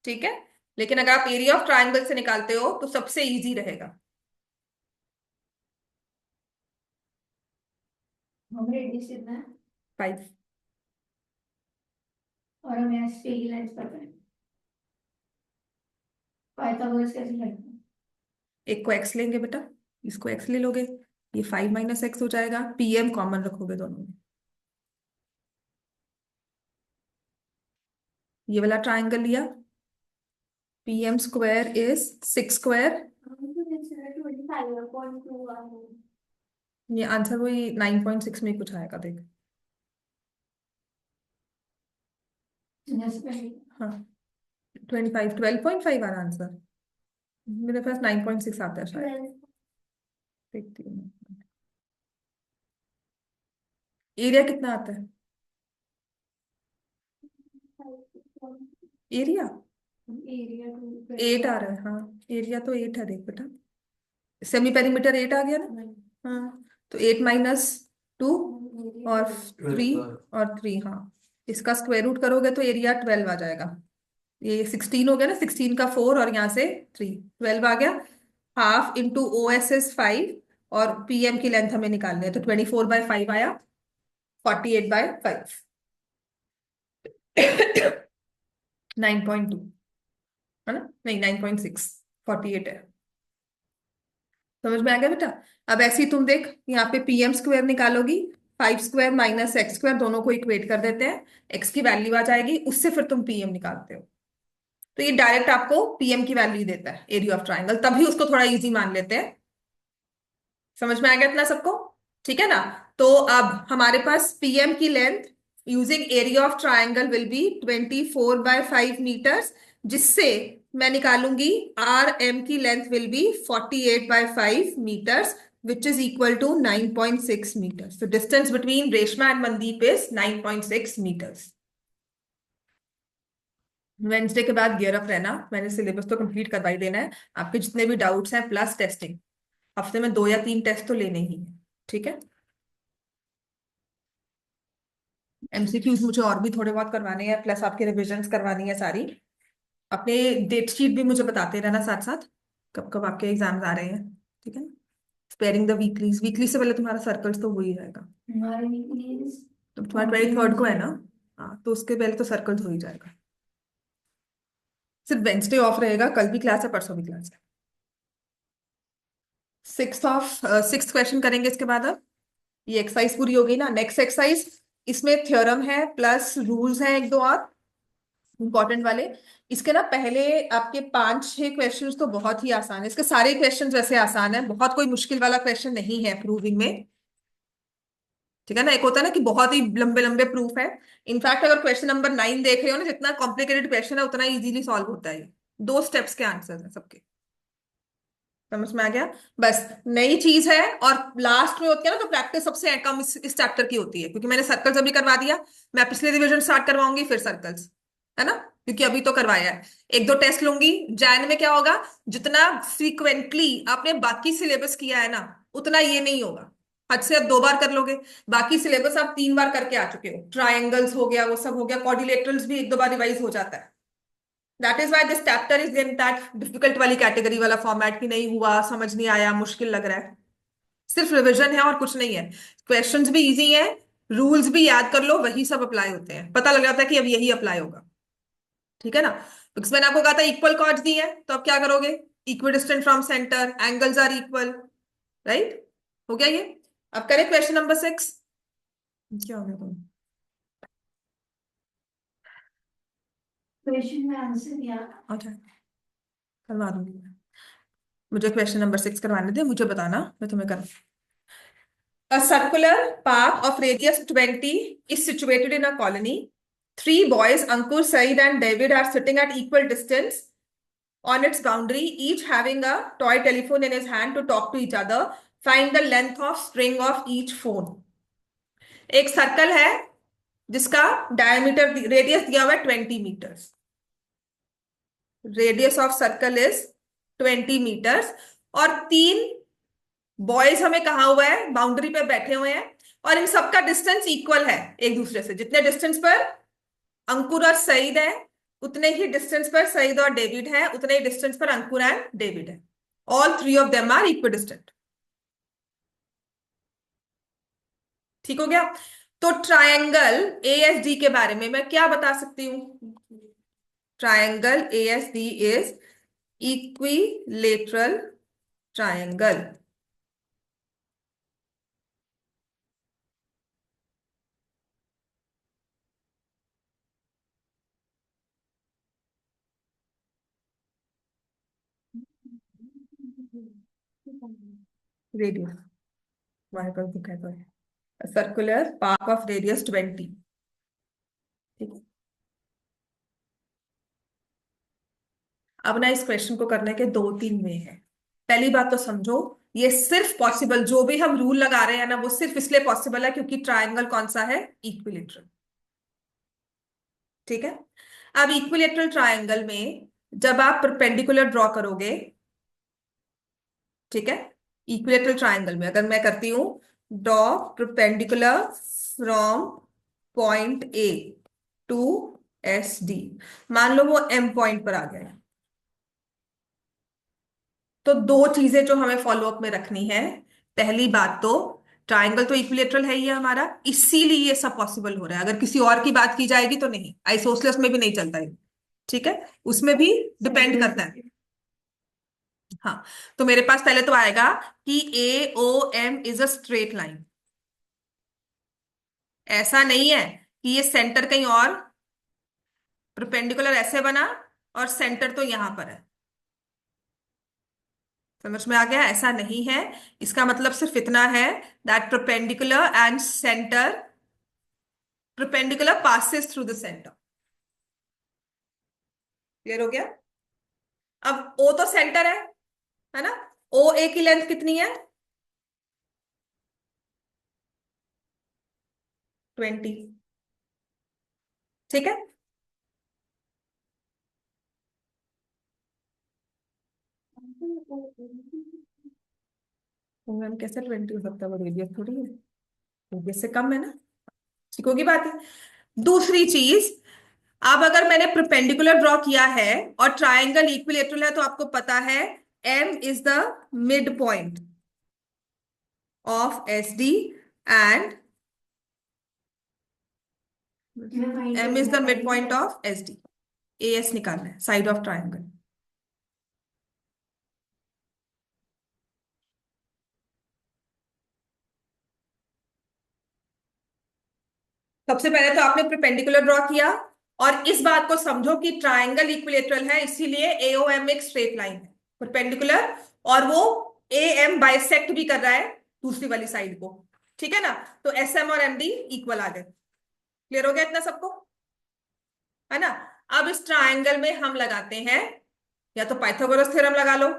ठीक है। लेकिन अगर आप एरिया ऑफ ट्राइंगल से निकालते हो तो सबसे इजी रहेगा। हमें रेडियस कितना है 5। और हमें एसपी की लेंथ पता है, पाइथागोरस कैसे लगता है? एक को x लेंगे बेटा, इसको x ले लोगे, ये 5 माइनस एक्स हो जाएगा, PM कॉमन रखोगे दोनों में। ये वाला ट्राइंगल लिया, PM स्क्वायर इज 6 स्क्वायर। ये आंसर वही 9.6 में कुछ आएगा, देख। हाँ, 25, 12.5 आ रहा आंसर। मेरे पास 9.6 आता है शायद, देखती हूँ। एरिया कितना आता है? एरिया एरिया 8 आ रहा है, हाँ एरिया तो 8 है, देख बेटा। सेमी पेरीमीटर 8 आ गया ना। हाँ, तो 8 - 2 और 3 और 3, हाँ। इसका स्क्वायर रूट करोगे तो एरिया 12 आ जाएगा। ये 16 हो गया ना, 16 का 4 और यहाँ से 3, 12 आ गया। हाफ इंटू OS इज 5, और PM की लेंथ हमें निकालनी है, तो 24/5 आया, 48/5। 9.2 है ना, नहीं 9.6, 48 है। समझ में आ गया बेटा? अब ऐसे ही तुम देख, यहाँ पे PM स्क्वायर निकालोगी, 5 स्क्वायर माइनस एक्स स्क्वायर, दोनों को इक्वेट कर देते हैं, एक्स की वैल्यू आ जाएगी, उससे फिर तुम PM निकालते हो। तो ये डायरेक्ट आपको PM की वैल्यू देता है एरिया ऑफ ट्राइंगल, तभी उसको थोड़ा इजी मान लेते हैं। समझ में आ गया इतना सबको? ठीक है ना। तो अब हमारे पास PM की length using area of triangle will be 24/5 metres, जिससे मैं निकालूंगी RM की length will be 48/5 metres, which is equal to 9.6 metres. तो distance between Reshma and Mandeep is 9.6 metres. Wednesday के बाद गियर अप रहना, मैंने सिलेबस तो कंप्लीट करवा ही देना है। आपके जितने भी डाउट्स हैं प्लस टेस्टिंग, हफ्ते में 2 या 3 टेस्ट तो लेने ही है, ठीक है। MCQs मुझे और भी थोड़े बहुत करवाने हैं, प्लस आपके रिविजन्स करवानी है सारी। अपने डेट शीट भी मुझे बताते रहना साथ साथ, कब कब आपके एग्जाम्स आ रहे हैं, ठीक है ना। स्पेयरिंग द वीकलीज, वीकली से पहले तुम्हारा सर्कल्स तो हो ही जाएगा। हमारे लिए तो तुम्हारा 23rd को है ना। हाँ, तो उसके पहले तो सर्कल्स हो ही जाएगा। सिर्फ वेंसडे ऑफ रहेगा, कल भी क्लास है, परसों भी क्लास है। 6th क्वेश्चन करेंगे इसके बाद। अब ये एक्सरसाइज पूरी हो गई ना, नेक्स्ट एक्सरसाइज, इसमें थ्योरम है प्लस रूल्स हैं एक दो और इंपॉर्टेंट वाले। इसके ना पहले आपके 5-6 क्वेश्चंस तो बहुत ही आसान है, इसके सारे क्वेश्चंस वैसे आसान है, बहुत कोई मुश्किल वाला क्वेश्चन नहीं है प्रूविंग में, ठीक है ना। एक होता है ना कि बहुत ही लंबे लंबे प्रूफ है। इनफैक्ट अगर क्वेश्चन नंबर 9 देख रहे हो ना, जितना कॉम्प्लिकेटेड क्वेश्चन है उतना इजीली सॉल्व होता है, 2 स्टेप्स के आंसर है सबके। समझ में आ गया? बस नई चीज है, और लास्ट में होती है ना, तो प्रैक्टिस सबसे कम इस चैप्टर की होती है, क्योंकि मैंने सर्कल्स अभी करवा दिया। मैं पिछले रिवीजन स्टार्ट करवाऊंगी, फिर सर्कल्स, है ना, क्योंकि अभी तो करवाया है। एक दो टेस्ट लूंगी। जैन में क्या होगा, जितना फ्रीक्वेंटली आपने बाकी सिलेबस किया है ना, उतना ये नहीं होगा। हद से अब 2 बार कर लोगे। बाकी सिलेबस आप 3 बार करके आ चुके हो, ट्रायंगल्स हो गया, वो सब हो गया, क्वाड्रिलेटरल्स भी 1-2 बार रिवाइज हो जाता है। That is why this chapter is in that difficult वाली कैटेगरी वाला फॉर्मेट, की नहीं हुआ, समझ नहीं आया, मुश्किल लग रहा है। सिर्फ रिविजन है और कुछ नहीं है। क्वेश्चंस भी इजी है, रूल्स भी याद कर लो, वही सब अप्लाई होते हैं, पता लग जाता है कि अब यही अप्लाई होगा। ठीक है ना? बिकॉज मैंने आपको कहा था इक्वल कॉर्ड्स दी है, तो अब क्या करोगे? Equidistant from centre, angles are equal, right? हो गया ये। अब करें क्वेश्चन नंबर 6। क्या हो गया तुम? क्वेश्चन में आंसर दिया। अच्छा, करवा दूंगी मैं। मुझे क्वेश्चन नंबर 6 करवाने दे, मुझे बताना, मैं तुम्हें कर। A circular park of radius 20 is situated in a colony. 3 boys, Ankur, Said, and David, are sitting at equal distance on its boundary, each having a toy telephone in his hand to talk to each other. Find the length of string of each phone. एक circle है जिसका diameter radius दिया हुआ है 20 metres. Radius of circle is 20 metres, और 3 boys हमें कहा हुआ है बाउंड्री पे बैठे हुए हैं, और इन सबका डिस्टेंस इक्वल है एक दूसरे से। जितने डिस्टेंस पर अंकुर और सईद है, उतने ही डिस्टेंस पर सईद और डेविड है, उतने ही डिस्टेंस पर अंकुर एंड डेविड है। All 3 of them are equidistant. ठीक हो गया? तो ट्रायंगल एएसडी के बारे में मैं क्या बता सकती हूँ? Triangle ASD is equilateral triangle. Radius हमारे पास दिखा है, तो सर्कुलर पाथ ऑफ रेडियस 20। ठीक है। अब ना इस क्वेश्चन को करने के 2-3 वे हैं। पहली बात तो समझो, ये सिर्फ पॉसिबल, जो भी हम रूल लगा रहे हैं ना, वो सिर्फ इसलिए पॉसिबल है क्योंकि ट्रायंगल कौन सा है? इक्विलेटरल। ठीक है। अब इक्विलेटरल ट्रायंगल में जब आप परपेंडिकुलर ड्रॉ करोगे, ठीक है, इक्विलेटरल ट्रायंगल में अगर मैं करती हूं draw perpendicular from point A to S D, मान लो वो एम पॉइंट पर आ गया है, तो 2 चीजें जो हमें फॉलोअप में रखनी है। पहली बात तो ट्रायंगल तो इक्विलेटरल है ही है हमारा, इसीलिए ये सब पॉसिबल हो रहा है। अगर किसी और की बात की जाएगी तो नहीं, आइसोसेलेस में भी नहीं चलता है। ठीक है, उसमें भी डिपेंड करता है। हाँ, तो मेरे पास पहले तो आएगा कि A O M is a straight line. ऐसा नहीं है कि ये सेंटर कहीं और, परपेंडिकुलर ऐसे बना और सेंटर तो यहां पर है। समझ में आ गया? ऐसा नहीं है। इसका मतलब सिर्फ इतना है, that perpendicular and centre, perpendicular passes through the centre. Clear हो गया? अब ओ तो सेंटर है ना? ओ ए की लेंथ कितनी है? 20। ठीक है। तो मैम कैसे 20 हो सकता है? वो रेडियस थोड़ी है, रेडियस से कम है ना। ठीक होगी बात है। दूसरी चीज, अब अगर मैंने परपेंडिकुलर ड्रॉ किया है और ट्रायंगल इक्विलेटरल है, तो आपको पता है M is the mid point of S D, and M is the mid point of S D. A S निकालना है, साइड ऑफ ट्रायंगल। सबसे पहले तो आपने परपेंडिकुलर ड्रॉ किया, और इस बात को समझो कि ट्रायंगल इक्विलेटरल है, इसीलिए एओएम एक स्ट्रेट लाइन है परपेंडिकुलर, और वो ए एम बाइसेक्ट भी कर रहा है दूसरी वाली साइड को। ठीक है ना? तो एस एम और एम डी इक्वल आ गए। क्लियर हो गया इतना सबको? है ना? अब इस ट्रायंगल में हम लगाते हैं, या तो पाइथागोरस थ्योरम लगा लो,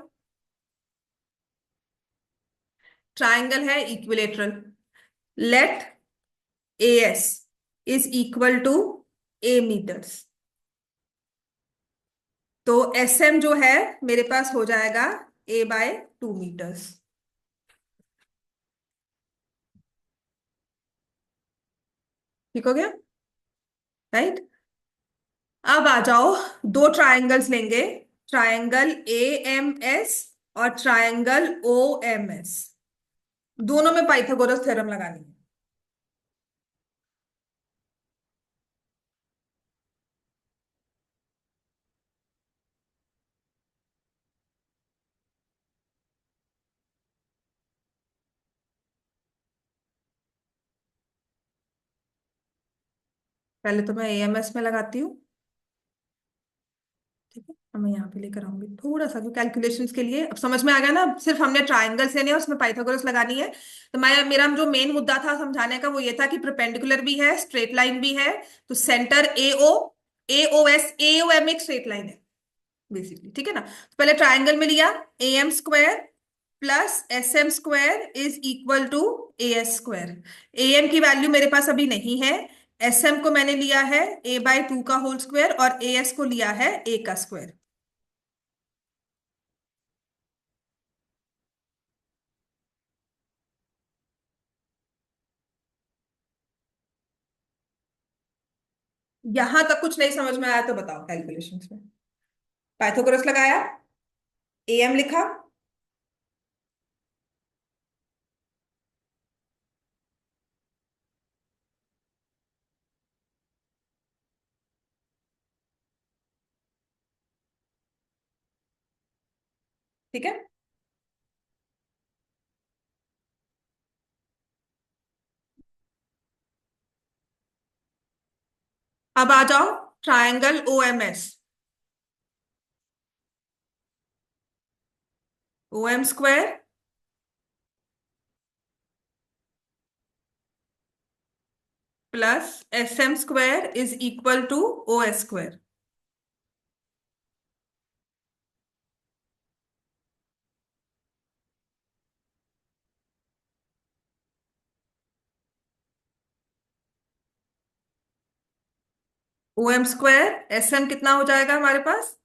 ट्राइंगल है equilateral, let A S is equal to A metres. तो एस एम जो है मेरे पास हो जाएगा A/2 मीटर्स। ठीक हो गया, राइट। अब आ जाओ, दो ट्राइंगल्स लेंगे, ट्राइंगल AMS और ट्राइंगल OMS। दोनों में पाइथागोरस थ्योरम लगानी है। पहले तो मैं AMS में लगाती हूँ, ठीक है। अब मैं यहाँ पे लेकर आऊंगी थोड़ा सा कैलकुलेशंस के लिए। अब समझ में आ गया ना, सिर्फ हमने ट्राइंगल्स लेने हैं, उसमें पाइथागोरस लगानी है। तो मैं, मेरा जो मेन मुद्दा था समझाने का वो ये था कि परपेंडिकुलर भी है, स्ट्रेट लाइन भी है। तो सेंटर AO, AOS, AOM एक स्ट्रेट लाइन है बेसिकली, ठीक है ना। तो पहले ट्राइंगल में लिया, AM² plus SM² is equal to AS²। AM की वैल्यू मेरे पास अभी नहीं है। SM को मैंने लिया है A/2 का होल स्क्वायर और AS को लिया है A का स्क्वायर। यहां तक कुछ नहीं समझ में आया तो बताओ कैलकुलेशंस में। पाइथागोरस लगाया, AM लिखा, ठीक है। अब आ जाओ triangle OMS। OM² plus SM² is equal to OS²। OM² SM कितना हो जाएगा हमारे पास,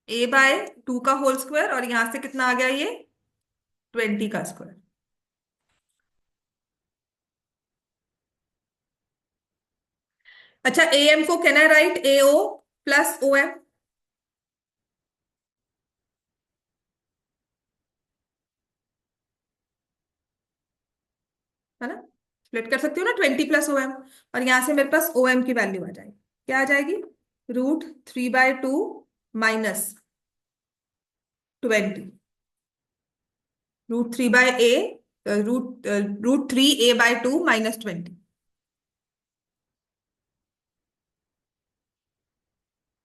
A/2 का होल स्क्वायर, और यहां से कितना आ गया ये 20 का स्क्वायर। अच्छा, AM को can I right AO plus OM, है ना। स्प्लिट कर सकती हूँ ना 20 + OM, और यहां से मेरे पास OM की वैल्यू आ जाएगी। क्या आ जाएगी, √3/2 -20, √3A/2 -20।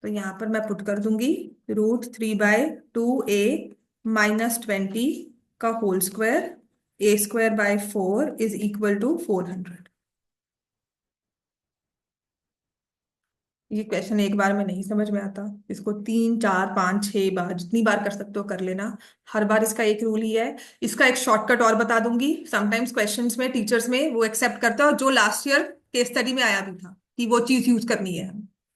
तो यहां पर मैं पुट कर दूंगी √3/2A -20 का whole square, A² / 4 is equal to 400। ये क्वेश्चन एक बार में नहीं समझ में आता, इसको 3 4 5 6 बार जितनी बार कर सकते हो कर लेना। हर बार इसका एक रूल ही है। इसका एक शॉर्टकट और बता दूंगी, समटाइम्स क्वेश्चंस में टीचर्स में वो एक्सेप्ट करते हैं, और जो लास्ट ईयर केस स्टडी में आया भी था कि वो चीज यूज करनी है,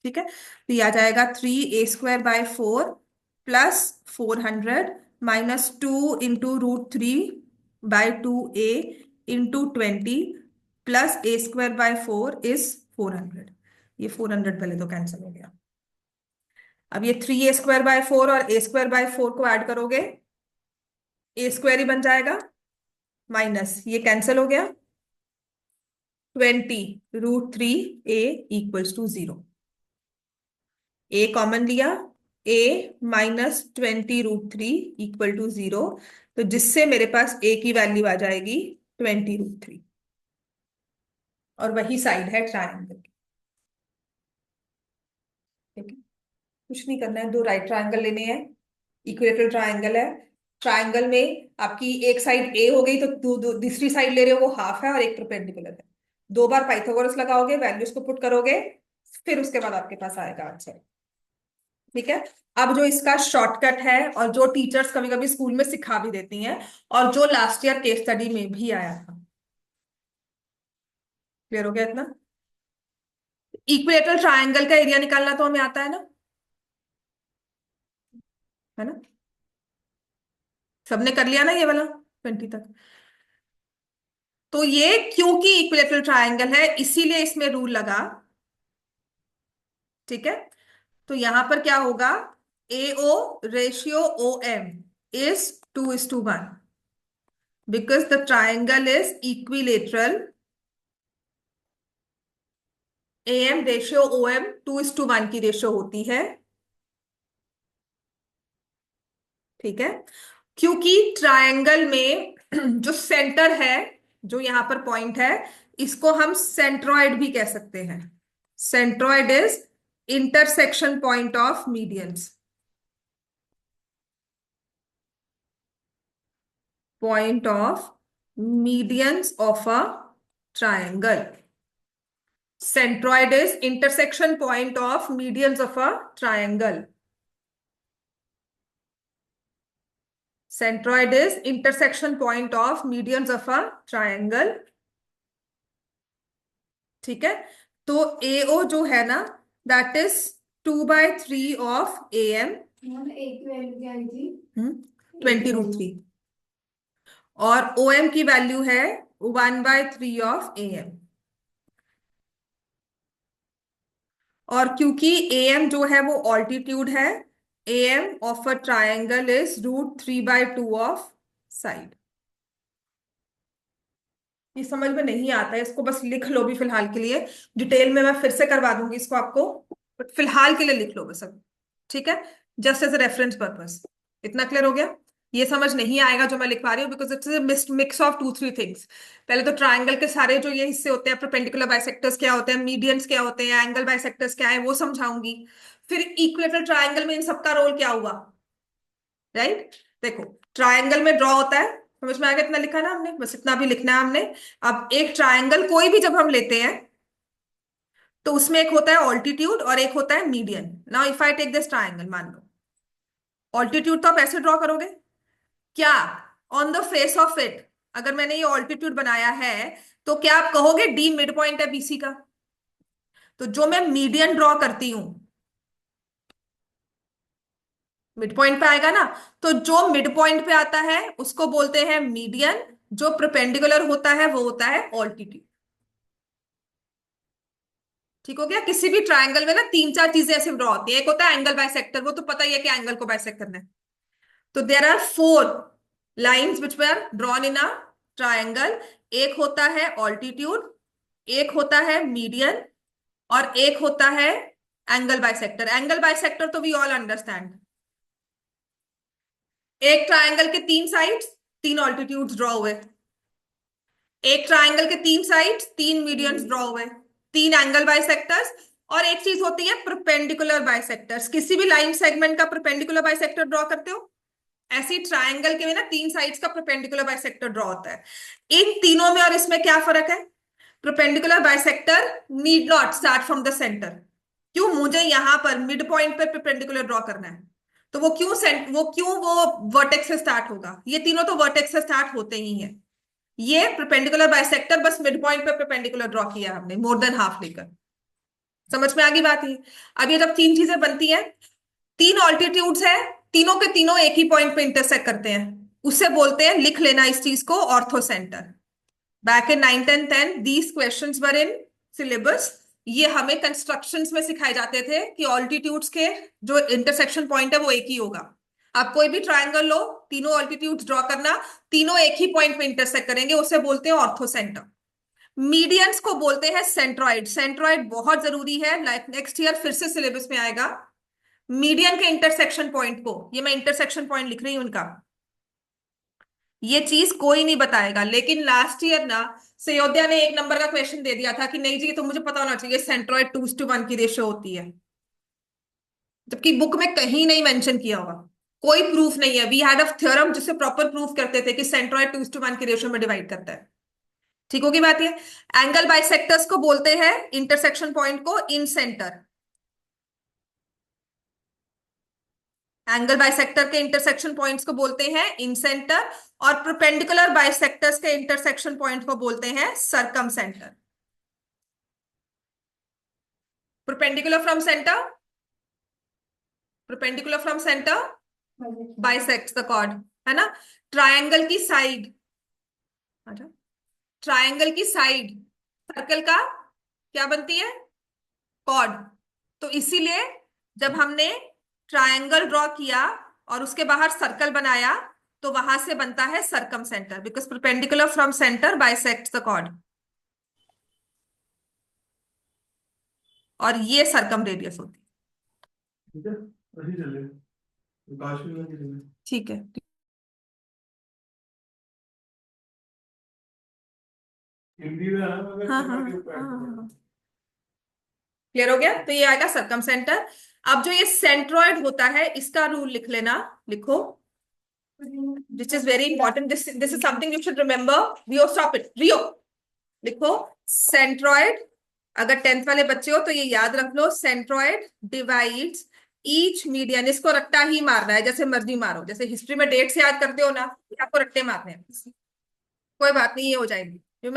ठीक है। तो ये आ जाएगा 3A² / 4 plus 400 -2 × √3/2A × 20 plus A² / 4 is 400। ये 400 पहले तो कैंसिल हो गया। अब ये 3A² / 4 और A² / 4 को ऐड करोगे, A² ही बन जाएगा, माइनस ये कैंसिल हो गया, 20 √3A = 0। A कॉमन लिया, A -20 √3 = 0। तो जिससे मेरे पास A की वैल्यू आ जाएगी 20 √3, और वही साइड है ट्राइंगल की, ठीक है। कुछ नहीं करना है, दो राइट ट्राइंगल लेने हैं, इक्विलेटरल ट्राइंगल है। ट्राइंगल में आपकी एक साइड ए हो गई, तो दूसरी साइड ले रहे हो वो हाफ है और एक परपेंडिकुलर है। दो बार पाइथागोरस लगाओगे, वैल्यूज को पुट करोगे, फिर उसके बाद आपके पास आएगा आंसर। ठीक है। अब जो इसका शॉर्टकट है और जो टीचर्स कभी कभी स्कूल में सिखा भी देती हैं और जो लास्ट ईयर केस स्टडी में भी आया था। क्लियर हो गया इतना? इक्विलेटरल ट्रायंगल का एरिया निकालना तो हमें आता है ना, है ना? सबने कर लिया ना ये वाला 20 तक? तो ये क्योंकि इक्विलेटरल ट्रायंगल है इसीलिए इसमें रूल लगा। ठीक है। तो यहां पर क्या होगा, AO ratio OM is 2:1 because the triangle is equilateral. AM ratio OM 2:1 की रेशियो होती है। ठीक है। क्योंकि ट्रायंगल में जो सेंटर है, जो यहां पर पॉइंट है, इसको हम सेंट्रॉइड भी कह सकते हैं। Centroid is intersection point of medians. Point of medians of a triangle. Centroid is intersection point of medians of a triangle. Centroid is intersection point of medians of a triangle. ठीक है। तो AO जो है ना, that is 2/3 of AM। एक की value क्या आई थी? 20√3। और OM की वैल्यू है 1/3 ऑफ AM। और क्योंकि AM जो है वो ऑल्टीट्यूड है, AM of a triangle is √3/2 of side. ये समझ में नहीं आता है, इसको बस लिख लो भी फिलहाल के लिए। डिटेल में मैं फिर से करवा दूंगी इसको आपको, बट फिलहाल के लिए लिख लो बस सब। ठीक है। Just as a reference purpose. इतना क्लियर हो गया? ये समझ नहीं आएगा जो मैं लिखवा रही हूँ because it's mix of 2-3 things. पहले तो ट्राइंगल के सारे जो ये हिस्से होते हैं, परपेंडिकुलर बाइसेक्टर्स क्या होते हैं, मीडियंस क्या होते हैं, एंगल बाइसेक्टर्स क्या है, वो समझाऊंगी। फिर इक्विलेटरल ट्राइंगल में इन सबका रोल क्या हुआ, राइट? देखो, ट्राइंगल में ड्रॉ होता है, समझ में आ गया? इतना लिखा ना हमने, बस इतना भी लिखना है हमने। अब एक ट्राइंगल कोई भी जब हम लेते हैं तो उसमें एक होता है ऑल्टीट्यूड और एक होता है median. Now if I take this triangle, मान लो ऑल्टीट्यूड तो आप ऐसे ड्रॉ करोगे क्या, on the face of it अगर मैंने ये ऑल्टीट्यूड बनाया है तो क्या आप कहोगे D मिड पॉइंट है BC का? तो जो मैं मीडियन ड्रॉ करती हूं मिड पॉइंट पे आएगा ना, तो जो मिड पॉइंट पे आता है उसको बोलते हैं मीडियन, जो परपेंडिकुलर होता है वो होता है ऑल्टीट्यूड। ठीक हो गया? किसी भी ट्रायंगल में ना 3-4 चीजें ऐसे ड्रॉ होती है। एक होता है एंगल बाइसेक्टर, वो तो पता ही है कि एंगल को बाइसेक्ट करना है। तो there are 4 lines which were drawn in a triangle. एक होता है ऑल्टीट्यूड, एक होता है मीडियन, और एक होता है एंगल बाइसेक्टर। एंगल बाइसेक्टर तो वी ऑल अंडरस्टैंड। एक ट्रायंगल के 3 साइड्स, 3 ऑल्टीट्यूड्स ड्रॉ हुए। एक ट्रायंगल के 3 साइड्स, 3 मीडियंस ड्रॉ हुए, 3 एंगल बाइसेक्टर्स। और एक चीज होती है परपेंडिकुलर बाइसेक्टर्स। किसी भी लाइन सेगमेंट का परपेंडिकुलर बाइसेक्टर ड्रॉ करते हो, ऐसी ट्रायंगल के में ना 3 साइड्स का परपेंडिकुलर बाइसेक्टर ड्रॉ होता है। इन तीनों में और इसमें क्या फर्क है? Perpendicular bisector need not start from the centre. क्यों? मुझे यहां पर मिड पॉइंट पर परपेंडिकुलर ड्रॉ करना है, तो वो वर्टेक्स से स्टार्ट होगा। ये तीनों तो वर्टेक्स से स्टार्ट होते ही हैं। ये परपेंडिकुलर बाइसेक्टर बस मिड पॉइंट पे परपेंडिकुलर ड्रॉ किया हमने, मोर देन हाफ लेकर। समझ में आ गई बात? ये अब ये जब 3 चीजें बनती हैं, 3 ऑल्टीट्यूड्स है, तीनों के तीनों एक ही पॉइंट पे इंटरसेक्ट करते हैं, उससे बोलते हैं, लिख लेना इस चीज को, ortho centre. Back in 9th and 10th these questions were in syllabus. ये हमें कंस्ट्रक्शंस में सिखाए जाते थे कि ऑल्टीट्यूड्स के जो इंटरसेक्शन पॉइंट है वो एक ही होगा। आप कोई भी ट्रायंगल लो, तीनों ऑल्टीट्यूड्स ड्रॉ करना, तीनों एक ही पॉइंट पे इंटरसेक्ट करेंगे, उसे बोलते हैं ऑर्थो सेंटर। मीडियंस को बोलते हैं सेंट्रॉइड। सेंट्रॉइड बहुत जरूरी है, नेक्स्ट ईयर फिर से सिलेबस में आएगा। मीडियन के इंटरसेक्शन पॉइंट को, ये मैं इंटरसेक्शन पॉइंट लिख रही हूं उनका, ये चीज कोई नहीं बताएगा। लेकिन लास्ट ईयर ना सयोध्या ने 1 नंबर का क्वेश्चन दे दिया था कि नहीं जी, तो मुझे पता होना चाहिए सेंट्रॉइड 2:1 की रेशियो होती है, जबकि बुक में कहीं नहीं मेंशन किया होगा। कोई प्रूफ नहीं है। वी हैड अ थ्योरम जिससे प्रॉपर प्रूफ करते थे कि सेंट्रॉइड 2:1 की रेशियो में डिवाइड करता है। ठीक होगी बात? ये एंगल बाइसेक्टर्स को बोलते हैं इंटरसेक्शन पॉइंट को इन सेंटर। एंगल बाइसेक्टर के इंटरसेक्शन पॉइंट्स को बोलते हैं इंसेंटर, और परपेंडिकुलर बाइसेक्टर्स के इंटरसेक्शन पॉइंट को बोलते हैं circumcentre. Perpendicular from centre, perpendicular from centre bisects the chord, है ना। ट्रायंगल की साइड, ट्रायंगल की साइड सर्कल का क्या बनती है, कॉर्ड। तो इसीलिए जब हमने ट्रायंगल ड्रॉ किया और उसके बाहर सर्कल बनाया तो वहां से बनता है circumcentre, because perpendicular from centre bisects the chord, और ये सरकम रेडियस होती ठीक है, अभी चले काश में लगे चले। है। ठीक है, हिंदी में आना मगर हाँ हाँ हाँ, क्लियर हो गया। तो ये आएगा सरकम सेंटर। अब जो ये सेंट्रॉइड होता है इसका रूल लिख लेना, लिखो, which is very important, this is something you should remember. Rio stop it, Rio लिखो। सेंट्रॉइड, अगर 10th वाले बच्चे हो तो ये याद रख लो, सेंट्रॉइड डिवाइड्स ईच मीडियन। इसको रट्टा ही मारना है, जैसे मर्जी मारो, जैसे हिस्ट्री में डेट्स याद करते हो ना, आपको रट्टे मारने हैं। कोई बात नहीं, ये हो जाएगी।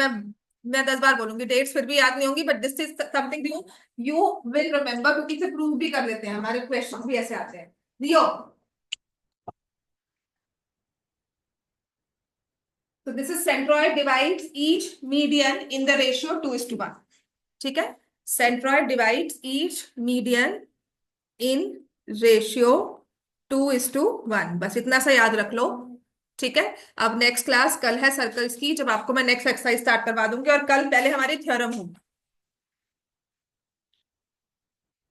मैं 10 बार बोलूंगी, डेट्स फिर भी याद नहीं होंगी, but this is something you you will remember, क्योंकि इसे प्रूव भी कर लेते हैं, हमारे क्वेश्चन भी ऐसे आते हैं। रियो, तो this is centroid divides each median in the ratio 2:1। ठीक है, centroid divides each median in ratio 2:1, बस इतना सा याद रख लो। ठीक है, अब नेक्स्ट क्लास कल है सर्कल्स की, जब आपको मैं नेक्स्ट एक्सरसाइज स्टार्ट करवा दूंगी, और कल पहले हमारी थ्योरम होगी।